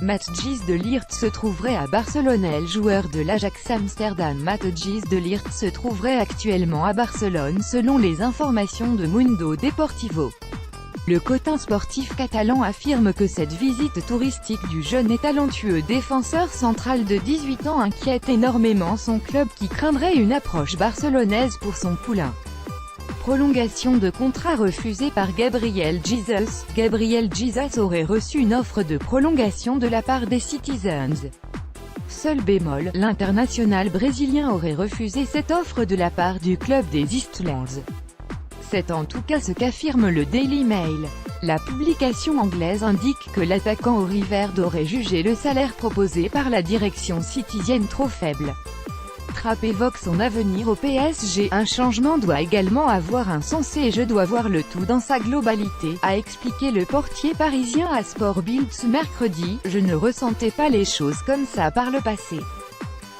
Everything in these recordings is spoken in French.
Matthijs de Ligt se trouverait à Barcelone. Le joueur de l'Ajax Amsterdam Matthijs de Ligt se trouverait actuellement à Barcelone selon les informations de Mundo Deportivo. Le quotidien sportif catalan affirme que cette visite touristique du jeune et talentueux défenseur central de 18 ans inquiète énormément son club qui craindrait une approche barcelonaise pour son poulain. Prolongation de contrat refusée par Gabriel Jesus. Gabriel Jesus aurait reçu une offre de prolongation de la part des Citizens. Seul bémol, l'international brésilien aurait refusé cette offre de la part du club des Eastlands. C'est en tout cas ce qu'affirme le Daily Mail. La publication anglaise indique que l'attaquant auriverde aurait jugé le salaire proposé par la direction citizienne trop faible. Trapp évoque son avenir au PSG. Un changement doit également avoir un sens et je dois voir le tout dans sa globalité, a expliqué le portier parisien à Sport Bild ce mercredi. Je ne ressentais pas les choses comme ça par le passé.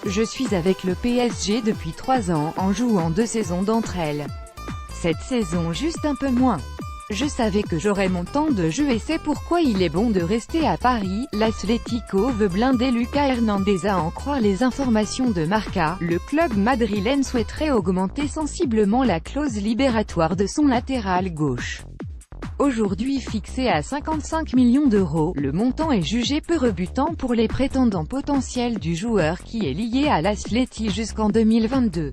Je suis avec le PSG depuis 3 ans, en jouant 2 saisons d'entre elles. Cette saison juste un peu moins. Je savais que j'aurais mon temps de jeu et c'est pourquoi il est bon de rester à Paris. L'Atlético veut blinder Lucas Hernandez à en croire les informations de Marca. Le club madrilène souhaiterait augmenter sensiblement la clause libératoire de son latéral gauche. Aujourd'hui fixé à 55 millions d'euros, le montant est jugé peu rebutant pour les prétendants potentiels du joueur qui est lié à l'Atleti jusqu'en 2022.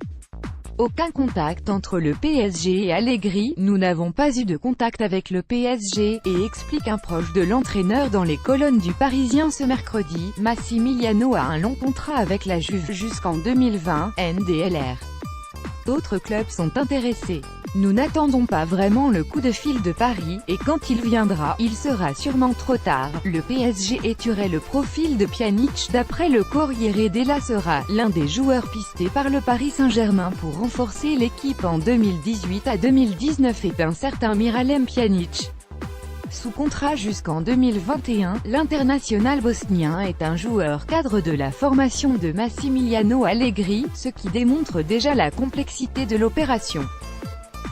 Aucun contact entre le PSG et Allegri. Nous n'avons pas eu de contact avec le PSG, et explique un proche de l'entraîneur dans les colonnes du Parisien ce mercredi. Massimiliano a un long contrat avec la Juve jusqu'en 2020, NDLR. D'autres clubs sont intéressés. Nous n'attendons pas vraiment le coup de fil de Paris, et quand il viendra, il sera sûrement trop tard. Le PSG étudiera le profil de Pjanic. D'après le Corriere della Sera, l'un des joueurs pistés par le Paris Saint-Germain pour renforcer l'équipe en 2018 à 2019 est un certain Miralem Pjanic. Sous contrat jusqu'en 2021, l'international bosnien est un joueur cadre de la formation de Massimiliano Allegri, ce qui démontre déjà la complexité de l'opération.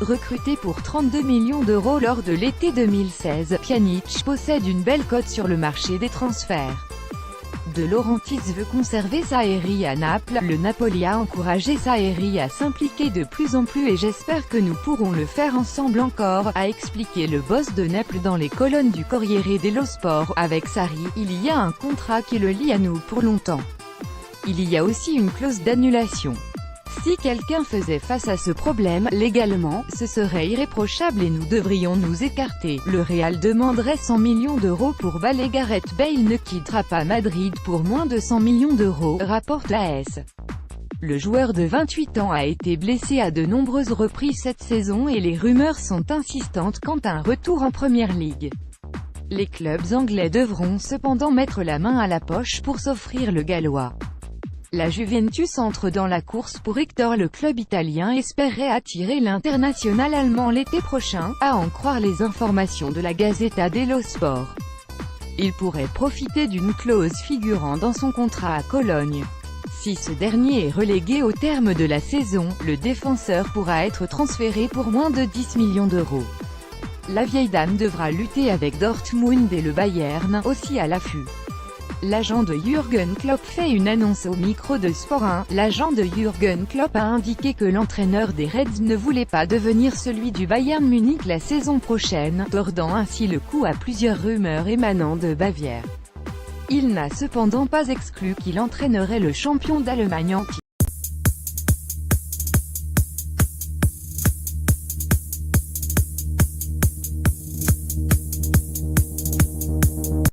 Recruté pour 32 millions d'euros lors de l'été 2016, Pjanic possède une belle cote sur le marché des transferts. De Laurentiis veut conserver Sarri à Naples. Le Napoli a encouragé Sarri à s'impliquer de plus en plus et j'espère que nous pourrons le faire ensemble encore, a expliqué le boss de Naples dans les colonnes du Corriere dello Sport. Avec Sarri, il y a un contrat qui le lie à nous pour longtemps. Il y a aussi une clause d'annulation. Si quelqu'un faisait face à ce problème, légalement, ce serait irréprochable et nous devrions nous écarter. Le Real demanderait 100 millions d'euros pour Bale. Gareth Bale ne quittera pas Madrid pour moins de 100 millions d'euros, rapporte l'AS. Le joueur de 28 ans a été blessé à de nombreuses reprises cette saison et les rumeurs sont insistantes quant à un retour en Première Ligue. Les clubs anglais devront cependant mettre la main à la poche pour s'offrir le Gallois. La Juventus entre dans la course pour Hector. Le club italien espérait attirer l'international allemand l'été prochain, à en croire les informations de la Gazzetta dello Sport. Il pourrait profiter d'une clause figurant dans son contrat à Cologne. Si ce dernier est relégué au terme de la saison, le défenseur pourra être transféré pour moins de 10 millions d'euros. La vieille dame devra lutter avec Dortmund et le Bayern, aussi à l'affût. L'agent de Jürgen Klopp fait une annonce au micro de Sport 1. L'agent de Jürgen Klopp a indiqué que l'entraîneur des Reds ne voulait pas devenir celui du Bayern Munich la saison prochaine, tordant ainsi le cou à plusieurs rumeurs émanant de Bavière. Il n'a cependant pas exclu qu'il entraînerait le champion d'Allemagne en titre.